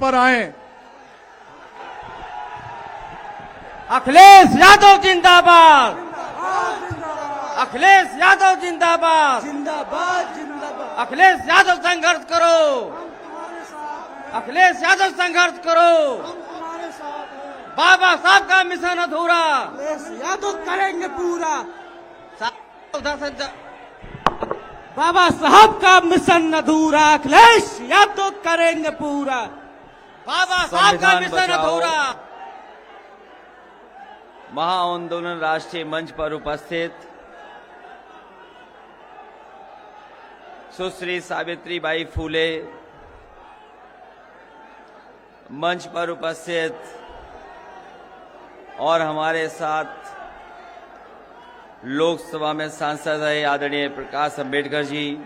पर आए। अखिलेश यादव जिंदाबाद, अखिलेश यादव जिंदाबाद, जिंदाबाद जिंदाबाद। अखिलेश यादव संघर्ष करो, अखिलेश यादव संघर्ष करो। हमारे साथ हैं। बाबा साहब का मिशन अधूरा, अखिलेश यादव करेंगे पूरा। बाबा साहब का मिशन अधूरा, अखिलेश यादव करेंगे पूरा। बाबा साहब का संविधान मिशन बचाओ। अधूरा। महाआंदोलन राष्ट्रीय मंच पर उपस्थित सुश्री सावित्रीबाई फूले, मंच पर उपस्थित और हमारे साथ लोकसभा में सांसद रहे आदरणीय प्रकाश अंबेडकर जी,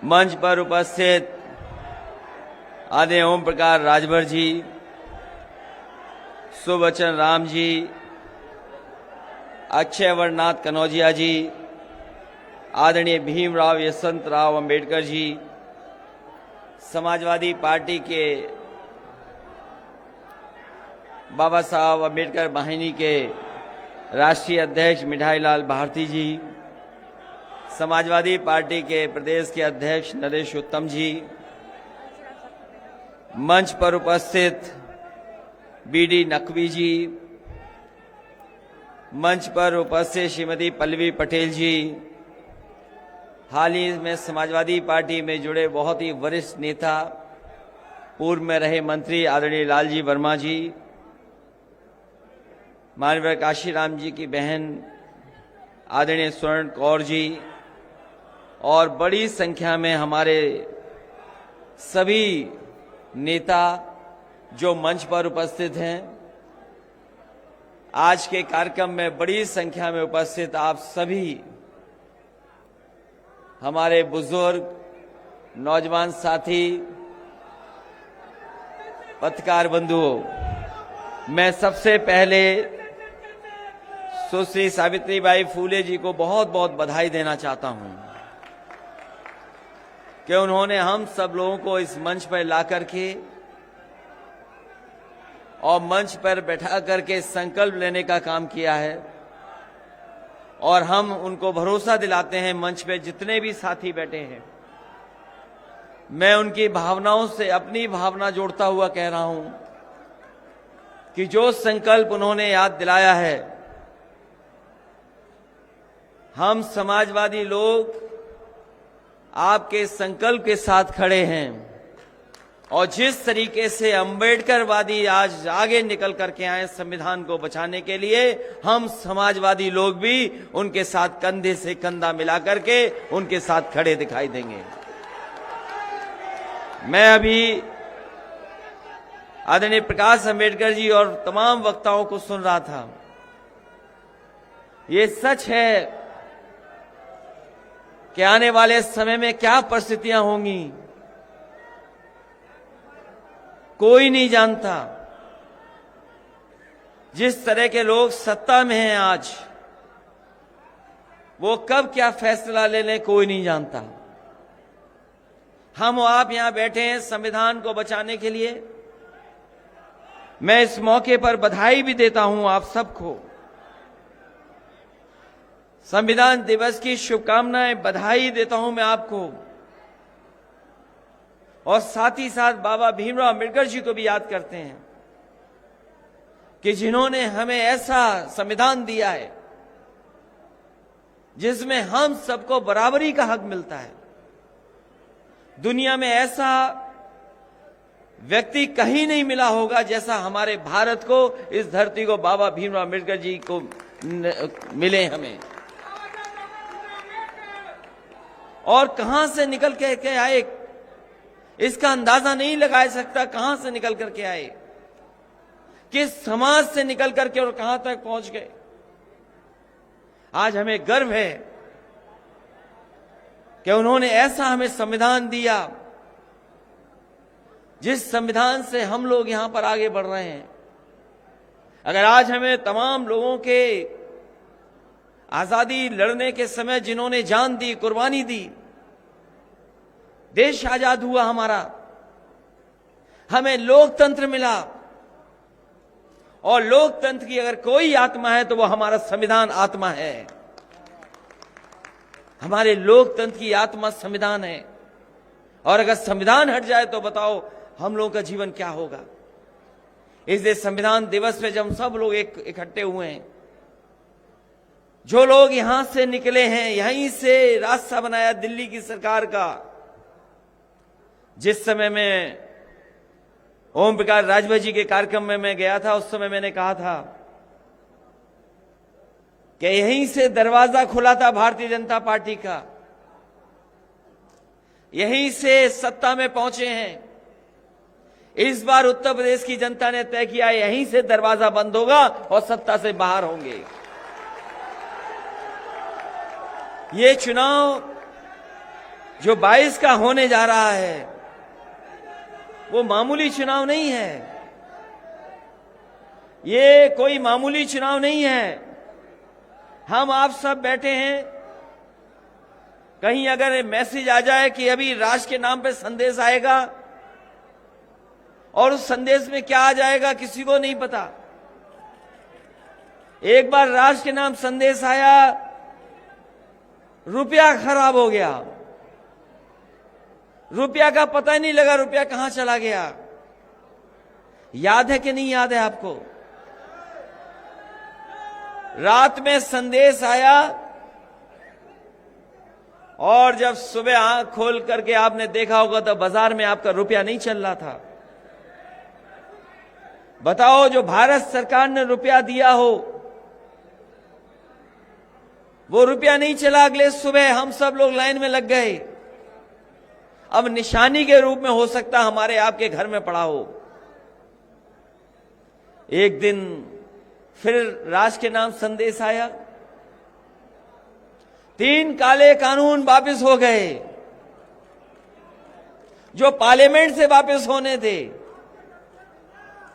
मंच पर उपस्थित आदरणीय ओम प्रकाश राजभर जी, सुबचन राम जी, अक्षय वर्णनाथ कनौजिया जी, आदरणीय भीमराव यशवंतराव अंबेडकर जी, समाजवादी पार्टी के बाबा साहब अंबेडकर वाहिनी के राष्ट्रीय अध्यक्ष मिठाईलाल भारती जी, समाजवादी पार्टी के प्रदेश के अध्यक्ष नरेश उत्तम जी, मंच पर उपस्थित बीडी नकवी जी, मंच पर उपस्थित श्रीमती पल्लवी पटेल जी, हाल ही में समाजवादी पार्टी में जुड़े बहुत ही वरिष्ठ नेता, पूर्व में रहे मंत्री आदरणीय लालजी वर्मा जी, माननीय काशीराम जी की बहन आदरणीय स्वर्ण कौर जी और बड़ी संख्या में हमारे सभी नेता जो मंच पर उपस्थित हैं। आज के कार्यक्रम में बड़ी संख्या में उपस्थित आप सभी हमारे बुजुर्ग, नौजवान साथी, पत्रकार बंधुओं, मैं सबसे पहले सुश्री सावित्रीबाई फूले जी को बहुत बहुत बधाई देना चाहता हूं कि उन्होंने हम सब लोगों को इस मंच पर ला करके और मंच पर बैठा करके संकल्प लेने का काम किया है। और हम उनको भरोसा दिलाते हैं, मंच पे जितने भी साथी बैठे हैं, मैं उनकी भावनाओं से अपनी भावना जोड़ता हुआ कह रहा हूं कि जो संकल्प उन्होंने याद दिलाया है, हम समाजवादी लोग आपके संकल्प के साथ खड़े हैं। और जिस तरीके से अंबेडकरवादी आज आगे निकल करके आए संविधान को बचाने के लिए, हम समाजवादी लोग भी उनके साथ कंधे से कंधा मिला करके उनके साथ खड़े दिखाई देंगे। मैं अभी आदरणीय प्रकाश अंबेडकर जी और तमाम वक्ताओं को सुन रहा था। ये सच है कि आने वाले समय में क्या परिस्थितियां होंगी, कोई नहीं जानता। जिस तरह के लोग सत्ता में हैं आज, वो कब क्या फैसला ले लें कोई नहीं जानता। हम आप यहां बैठे हैं संविधान को बचाने के लिए। मैं इस मौके पर बधाई भी देता हूं आप सबको, संविधान दिवस की शुभकामनाएं, बधाई देता हूं मैं आपको। और साथ ही साथ बाबा भीमराव अंबेडकर जी को भी याद करते हैं कि जिन्होंने हमें ऐसा संविधान दिया है जिसमें हम सबको बराबरी का हक मिलता है। दुनिया में ऐसा व्यक्ति कहीं नहीं मिला होगा जैसा हमारे भारत को, इस धरती को बाबा भीमराव अंबेडकर जी को मिले हमें। और कहां से निकल के आए इसका अंदाजा नहीं लगाया सकता, कहां से निकल करके आए, किस समाज से निकल करके और कहां तक पहुंच गए। आज हमें गर्व है कि उन्होंने ऐसा हमें संविधान दिया जिस संविधान से हम लोग यहां पर आगे बढ़ रहे हैं। अगर आज हमें तमाम लोगों के आजादी लड़ने के समय जिन्होंने जान दी, कुर्बानी दी, देश आजाद हुआ हमारा, हमें लोकतंत्र मिला, और लोकतंत्र की अगर कोई आत्मा है तो वो हमारा संविधान आत्मा है। हमारे लोकतंत्र की आत्मा संविधान है, और अगर संविधान हट जाए तो बताओ हम लोगों का जीवन क्या होगा। इसलिए संविधान दिवस पे जब हम सब लोग इकट्ठे हुए हैं, जो लोग यहां से निकले हैं, यहीं से रास्ता बनाया दिल्ली की सरकार का। जिस समय में ओम प्रकाश राजभर जी के कार्यक्रम में मैं गया था, उस समय मैंने कहा था कि यहीं से दरवाजा खुला था भारतीय जनता पार्टी का, यहीं से सत्ता में पहुंचे हैं। इस बार उत्तर प्रदेश की जनता ने तय किया यहीं से दरवाजा बंद होगा और सत्ता से बाहर होंगे। ये चुनाव जो 22 का होने जा रहा है वो मामूली चुनाव नहीं है, ये कोई मामूली चुनाव नहीं है। हम आप सब बैठे हैं, कहीं अगर मैसेज आ जाए कि अभी राष्ट्र के नाम पे संदेश आएगा, और उस संदेश में क्या आ जाएगा किसी को नहीं पता। एक बार राष्ट्र के नाम संदेश आया, रुपया खराब हो गया, रुपया का पता ही नहीं लगा रुपया कहां चला गया। याद है कि नहीं याद है आपको? रात में संदेश आया और जब सुबह आंख खोल करके आपने देखा होगा तो बाजार में आपका रुपया नहीं चल रहा था। बताओ, जो भारत सरकार ने रुपया दिया हो वो रुपया नहीं चला। अगले सुबह हम सब लोग लाइन में लग गए। अब निशानी के रूप में हो सकता हमारे आपके घर में पड़ा हो। एक दिन फिर राष्ट्र के नाम संदेश आया, 3 काले कानून वापस हो गए जो पार्लियामेंट से वापस होने थे,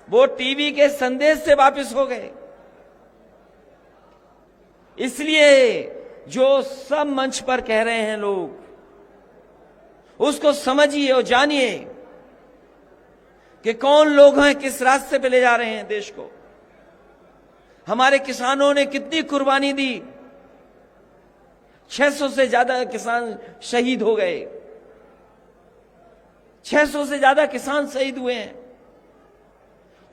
वो टीवी के संदेश से वापस हो गए। इसलिए जो सब मंच पर कह रहे हैं लोग, उसको समझिए और जानिए कि कौन लोग हैं, किस रास्ते पे ले जा रहे हैं देश को। हमारे किसानों ने कितनी कुर्बानी दी, 600 से ज्यादा किसान शहीद हो गए, 600 से ज्यादा किसान शहीद हुए हैं।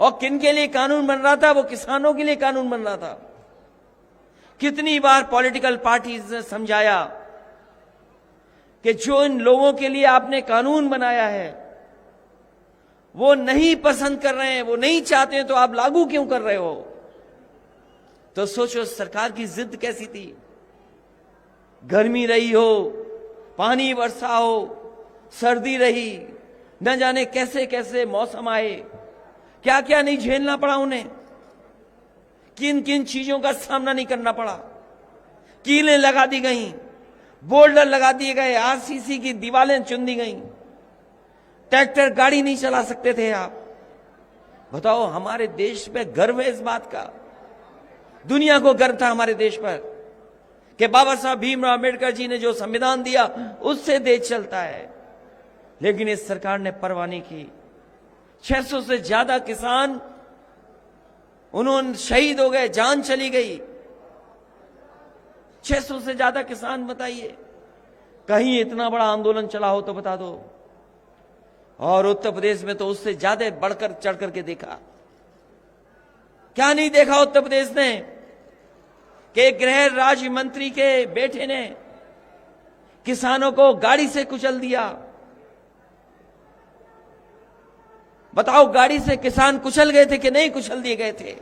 और किन के लिए कानून बन रहा था? वो किसानों के लिए कानून बन रहा था। कितनी बार पॉलिटिकल पार्टीज ने समझाया कि जो इन लोगों के लिए आपने कानून बनाया है वो नहीं पसंद कर रहे हैं, वो नहीं चाहते हैं, तो आप लागू क्यों कर रहे हो? तो सोचो सरकार की जिद कैसी थी। गर्मी रही हो, पानी वर्षा हो, सर्दी रही, न जाने कैसे कैसे मौसम आए, क्या क्या नहीं झेलना पड़ा उन्हें, किन किन चीजों का सामना नहीं करना पड़ा। कीलें लगा दी गईं, बोल्डर लगा दिए गए, आरसीसी की दीवारें चुन दी गईं, ट्रैक्टर गाड़ी नहीं चला सकते थे आप। बताओ, हमारे देश में गर्व है इस बात का। दुनिया को गर्व था हमारे देश पर कि बाबा साहब भीमराव अम्बेडकर जी ने जो संविधान दिया उससे देश चलता है। लेकिन इस सरकार ने परवाह नहीं की। 600 से ज्यादा किसान उन्होंने शहीद हो गए, जान चली गई। 600 से ज्यादा किसान, बताइए कहीं इतना बड़ा आंदोलन चला हो तो बता दो। और उत्तर प्रदेश में तो उससे ज्यादा बढ़कर चढ़ करके देखा। क्या नहीं देखा उत्तर प्रदेश ने कि गृह राज्य मंत्री के बेटे ने किसानों को गाड़ी से कुचल दिया। बताओ, गाड़ी से किसान कुचल गए थे कि नहीं कुचल दिए गए थे?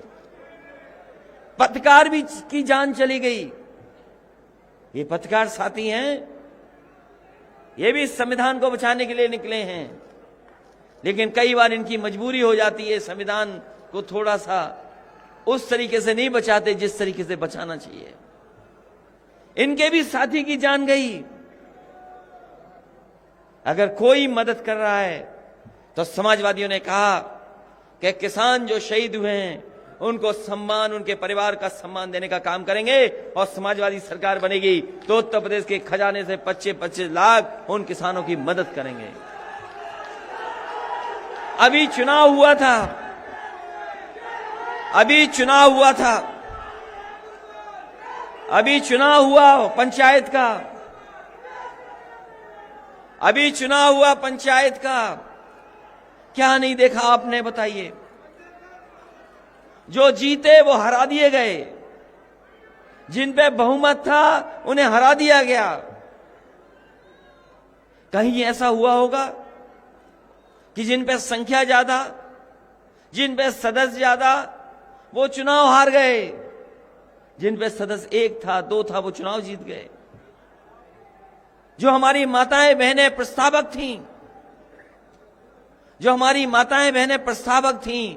पत्रकार भी की जान चली गई। ये पत्रकार साथी हैं, ये भी संविधान को बचाने के लिए निकले हैं, लेकिन कई बार इनकी मजबूरी हो जाती है। संविधान को थोड़ा सा उस तरीके से नहीं बचाते जिस तरीके से बचाना चाहिए। इनके भी साथी की जान गई। अगर कोई मदद कर रहा है तो समाजवादियों ने कहा कि किसान जो शहीद हुए हैं उनको सम्मान, उनके परिवार का सम्मान देने का काम करेंगे और समाजवादी सरकार बनेगी तो उत्तर प्रदेश के खजाने से 25-25 लाख उन किसानों की मदद करेंगे। अभी चुनाव हुआ था, अभी चुनाव हुआ पंचायत का, अभी चुनाव हुआ पंचायत का, क्या नहीं देखा आपने, बताइए। जो जीते वो हरा दिए गए, जिन पे बहुमत था उन्हें हरा दिया गया। कहीं ऐसा हुआ होगा कि जिन पे संख्या ज्यादा, जिन पे सदस्य ज्यादा, वो चुनाव हार गए, जिन पे सदस्य 1 था 2 था वो चुनाव जीत गए। जो हमारी माताएं बहनें प्रस्तावक थीं, जो हमारी माताएं बहनें प्रस्तावक थीं,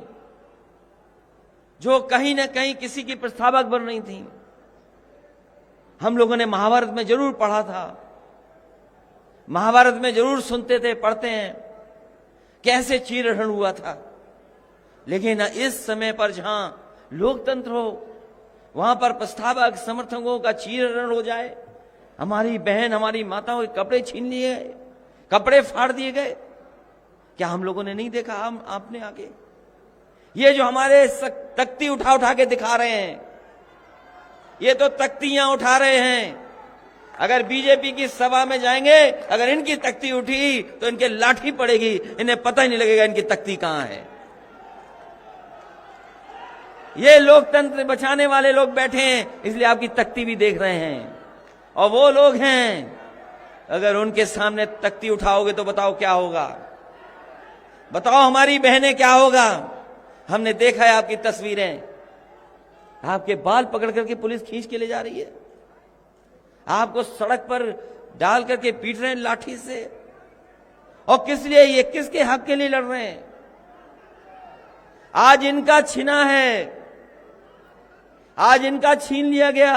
जो कहीं ना कहीं किसी की प्रस्तावक बन रही थीं, हम लोगों ने महाभारत में जरूर पढ़ा था, महाभारत में जरूर सुनते थे, पढ़ते हैं कैसे चीरहरण हुआ था। लेकिन इस समय पर जहां लोकतंत्र हो वहां पर प्रस्तावक समर्थकों का चीरहरण हो जाए, हमारी बहन हमारी माताओं के कपड़े छीन लिए गए, कपड़े फाड़ दिए गए, क्या हम लोगों ने नहीं देखा? हम आपने आगे ये जो हमारे तख्ती उठा उठा के दिखा रहे हैं, ये तो तख्तियां उठा रहे हैं। अगर बीजेपी की सभा में जाएंगे, अगर इनकी तख्ती उठी तो इनके लाठी पड़ेगी, इन्हें पता ही नहीं लगेगा इनकी तख्ती कहां है। ये लोकतंत्र बचाने वाले लोग बैठे हैं, इसलिए आपकी तख्ती भी देख रहे हैं। और वो लोग हैं, अगर उनके सामने तख्ती उठाओगे तो बताओ क्या होगा, बताओ हमारी बहनें क्या होगा। हमने देखा है आपकी तस्वीरें, आपके बाल पकड़ करके पुलिस खींच के ले जा रही है, आपको सड़क पर डाल करके पीट रहे हैं लाठी से। और किस लिए? ये किसके हक के लिए लड़ रहे हैं? आज इनका छीना है, आज इनका छीन लिया गया,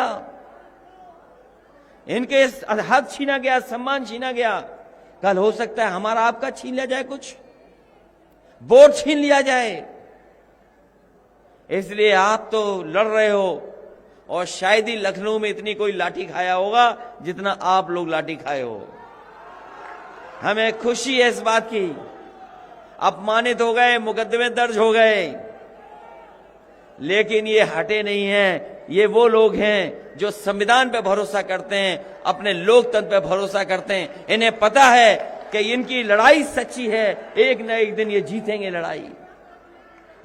इनके हक छीना गया, सम्मान छीना गया। कल हो सकता है हमारा आपका छीन लिया जाए, कुछ वोट छीन लिया जाए। इसलिए आप तो लड़ रहे हो, और शायद ही लखनऊ में इतनी कोई लाठी खाया होगा जितना आप लोग लाठी खाए हो। हमें खुशी है इस बात की। अपमानित हो गए, मुकदमे दर्ज हो गए, लेकिन ये हटे नहीं हैं। ये वो लोग हैं जो संविधान पे भरोसा करते हैं, अपने लोकतंत्र पे भरोसा करते हैं। इन्हें पता है कि इनकी लड़ाई सच्ची है, एक न एक दिन ये जीतेंगे लड़ाई।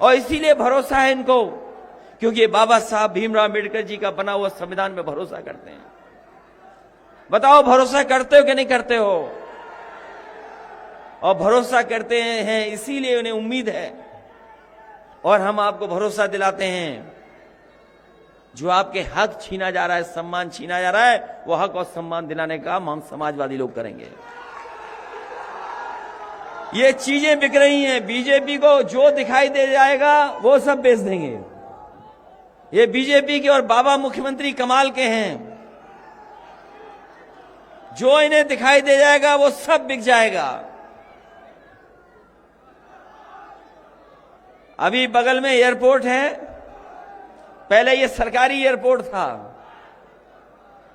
और इसीलिए भरोसा है इनको, क्योंकि बाबा साहब भीमराव अम्बेडकर जी का बना हुआ संविधान में भरोसा करते हैं। बताओ भरोसा करते हो कि नहीं करते हो? और भरोसा करते हैं इसीलिए उन्हें उम्मीद है, और हम आपको भरोसा दिलाते हैं जो आपके हक छीना जा रहा है, सम्मान छीना जा रहा है, वो हक और सम्मान दिलाने का काम हम समाजवादी लोग करेंगे। ये चीजें बिक रही हैं, बीजेपी को जो दिखाई दे जाएगा वो सब बेच देंगे। ये बीजेपी के और बाबा मुख्यमंत्री कमाल के हैं, जो इन्हें दिखाई दे जाएगा वो सब बिक जाएगा। अभी बगल में एयरपोर्ट है, पहले ये सरकारी एयरपोर्ट था,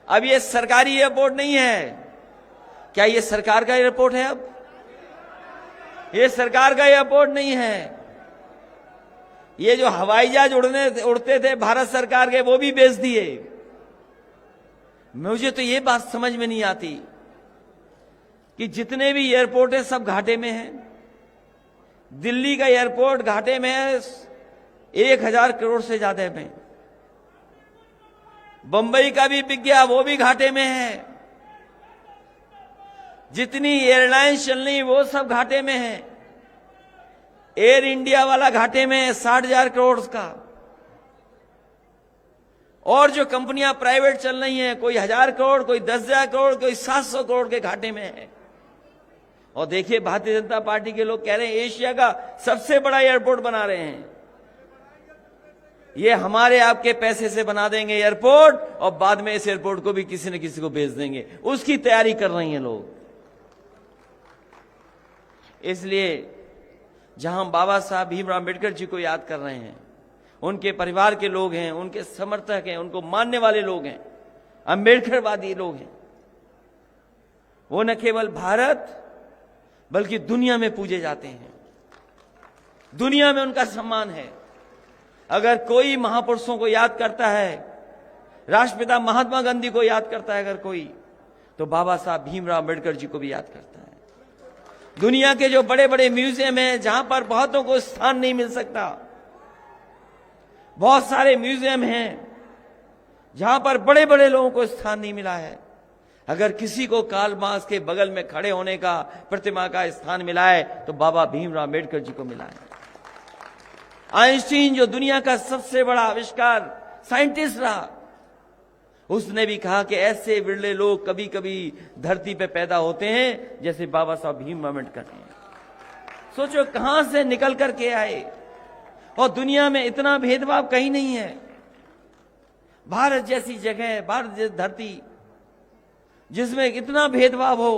अब ये सरकारी एयरपोर्ट नहीं है। क्या ये सरकार का एयरपोर्ट है? अब ये सरकार का एयरपोर्ट नहीं है। ये जो हवाई जहाज उड़ते थे भारत सरकार के, वो भी बेच दिए। मुझे तो ये बात समझ में नहीं आती कि जितने भी एयरपोर्ट है सब घाटे में हैं। दिल्ली का एयरपोर्ट घाटे में है 1000 करोड़ से ज्यादा में। बंबई का भी बिक गया, वो भी घाटे में है। जितनी एयरलाइंस चल रही वो सब घाटे में है। एयर इंडिया वाला घाटे में है 60,000 करोड़ का। और जो कंपनियां प्राइवेट चल रही हैं, कोई 1000 करोड़, कोई 10,000 करोड़, कोई 700 करोड़ के घाटे में है। और देखिए भारतीय जनता पार्टी के लोग कह रहे हैं एशिया का सबसे बड़ा एयरपोर्ट बना रहे हैं। ये हमारे आपके पैसे से बना देंगे एयरपोर्ट, और बाद में इस एयरपोर्ट को भी किसी न किसी को बेच देंगे। उसकी तैयारी कर रही हैं लोग। इसलिए जहां बाबा साहब भीमराव अम्बेडकर जी को याद कर रहे हैं, उनके परिवार के लोग हैं, उनके समर्थक हैं, उनको मानने वाले लोग हैं, अम्बेडकरवादी लोग हैं। वो न केवल भारत बल्कि दुनिया में पूजे जाते हैं, दुनिया में उनका सम्मान है। अगर कोई महापुरुषों को याद करता है, राष्ट्रपिता महात्मा गांधी को याद करता है अगर कोई, तो बाबा साहब भीमराव अम्बेडकर जी को भी याद करता है। दुनिया के जो बड़े बड़े म्यूजियम हैं जहां पर बहुतों को स्थान नहीं मिल सकता, बहुत सारे म्यूजियम हैं जहां पर बड़े बड़े लोगों को स्थान नहीं मिला है, अगर किसी को कार्ल मार्क्स के बगल में खड़े होने का, प्रतिमा का स्थान मिला है तो बाबा भीमराव अम्बेडकर जी को मिला है। आइंस्टीन जो दुनिया का सबसे बड़ा आविष्कार साइंटिस्ट रहा, उसने भी कहा कि ऐसे विरले लोग कभी कभी धरती पे पैदा होते हैं जैसे बाबा साहब भीमराव अम्बेडकर हैं। सोचो कहां से निकल करके आए, और दुनिया में इतना भेदभाव कहीं नहीं है। भारत जैसी जगह, भारत जैसी धरती जिसमें इतना भेदभाव हो,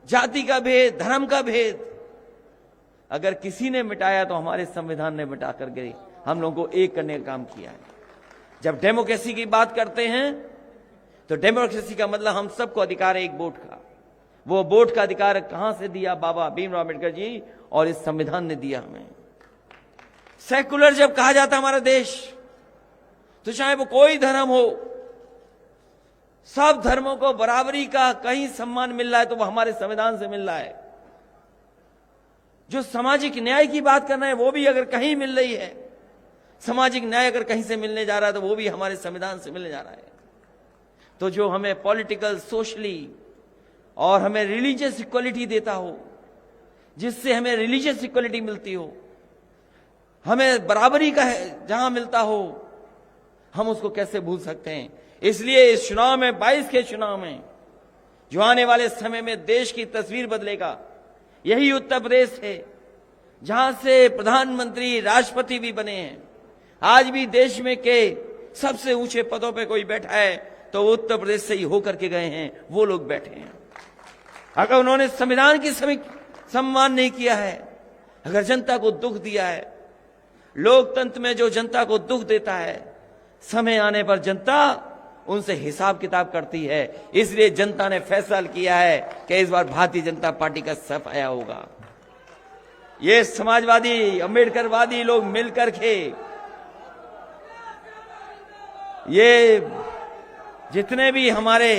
जाति का भेद, धर्म का भेद, अगर किसी ने मिटाया तो हमारे संविधान ने मिटा करके हम लोगों को एक करने का काम किया है। जब डेमोक्रेसी की बात करते हैं तो डेमोक्रेसी का मतलब हम सबको अधिकार है एक वोट का। वो वोट का अधिकार कहां से दिया? बाबा भीमराव अम्बेडकर जी और इस संविधान ने दिया हमें। सेकुलर जब कहा जाता हमारा देश, तो चाहे वो कोई धर्म हो, सब धर्मों को बराबरी का कहीं सम्मान मिल रहा है तो वो हमारे संविधान से मिल रहा है। जो सामाजिक न्याय की बात करना है वो भी अगर कहीं मिल रही है, सामाजिक न्याय अगर कहीं से मिलने जा रहा है तो वो भी हमारे संविधान से मिलने जा रहा है। तो जो हमें पॉलिटिकल, सोशली और हमें रिलीजियस इक्वलिटी देता हो, जिससे हमें रिलीजियस इक्वलिटी मिलती हो, हमें बराबरी का जहां मिलता हो, हम उसको कैसे भूल सकते हैं? इसलिए इस चुनाव में, 22 के चुनाव में, जो आने वाले समय में देश की तस्वीर बदलेगा, यही उत्तर प्रदेश है जहां से प्रधानमंत्री, राष्ट्रपति भी बने हैं। आज भी देश में के सबसे ऊंचे पदों पे कोई बैठा है तो वो उत्तर प्रदेश से ही होकर के गए हैं, वो लोग बैठे हैं। अगर उन्होंने संविधान की सम्मान नहीं किया है, अगर जनता को दुख दिया है, लोकतंत्र में जो जनता को दुख देता है, समय आने पर जनता उनसे हिसाब किताब करती है। इसलिए जनता ने फैसला किया है कि इस बार भारतीय जनता पार्टी का सफाया होगा। ये समाजवादी, अम्बेडकरवादी लोग मिलकर के, ये जितने भी हमारे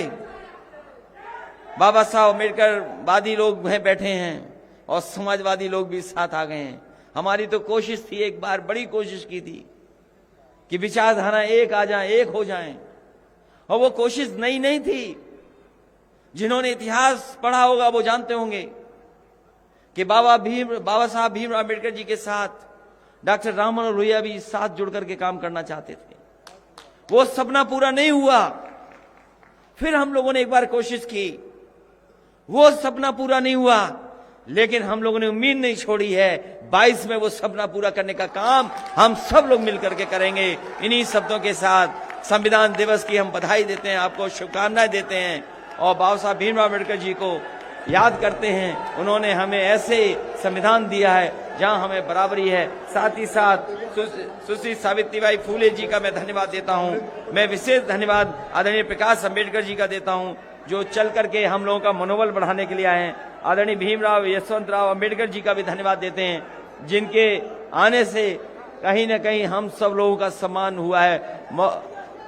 बाबा साहब अम्बेडकरवादी लोग हैं बैठे हैं, और समाजवादी लोग भी साथ आ गए हैं। हमारी तो कोशिश थी, एक बार बड़ी कोशिश की थी कि विचारधारा एक आ जाए, एक हो जाए, और वो कोशिश नई नहीं थी। जिन्होंने इतिहास पढ़ा होगा वो जानते होंगे कि बाबा साहब भीमराव अम्बेडकर जी के साथ डॉक्टर राम मनोहर लोहिया भी साथ जुड़ करके काम करना चाहते थे। वो सपना पूरा नहीं हुआ। फिर हम लोगों ने एक बार कोशिश की, वो सपना पूरा नहीं हुआ, लेकिन हम लोगों ने उम्मीद नहीं छोड़ी है। 22 में वो सपना पूरा करने का काम हम सब लोग मिलकर के करेंगे। इन्हीं शब्दों के साथ संविधान दिवस की हम बधाई देते हैं, आपको शुभकामनाएं देते हैं, और बाबा साहब भीमराव अम्बेडकर जी को याद करते हैं। उन्होंने हमें ऐसे संविधान दिया है जहां हमें बराबरी है। साथ ही साथ सुश्री सावित्रीबाई फूले जी का मैं धन्यवाद देता हूं। मैं विशेष धन्यवाद आदरणीय प्रकाश अम्बेडकर जी का देता हूं, जो चल करके हम लोगों का मनोबल बढ़ाने के लिए आए हैं। आदरणीय भीमराव यशवंतराव अम्बेडकर जी का भी धन्यवाद देते हैं, जिनके आने से कहीं न कहीं हम सब लोगों का सम्मान हुआ है।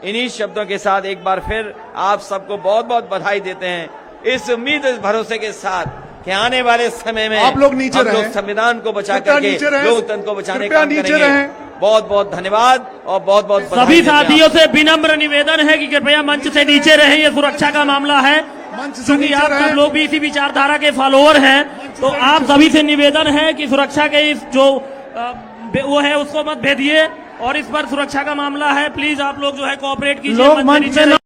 इन्हीं शब्दों के साथ एक बार फिर आप सबको बहुत बहुत बधाई देते हैं, इस उम्मीद, इस भरोसे के साथ कि आने वाले समय में आप लोग नीचे रहें, संविधान को बचा करके लोकतंत्र को बचाने का काम नीचे करेंगे। रहें। बहुत बहुत धन्यवाद और बहुत बहुत सभी साथियों से विनम्र निवेदन है कि कृपया मंच से नीचे रहें, ये सुरक्षा का मामला है। क्योंकि आप सब लोग भी इसी विचारधारा के फॉलोअर हैं, तो आप सभी से निवेदन है कि सुरक्षा के इस जो वो है उसको मत भेदिए, और इस पर सुरक्षा का मामला है। प्लीज आप लोग जो है कोऑपरेट कीजिए।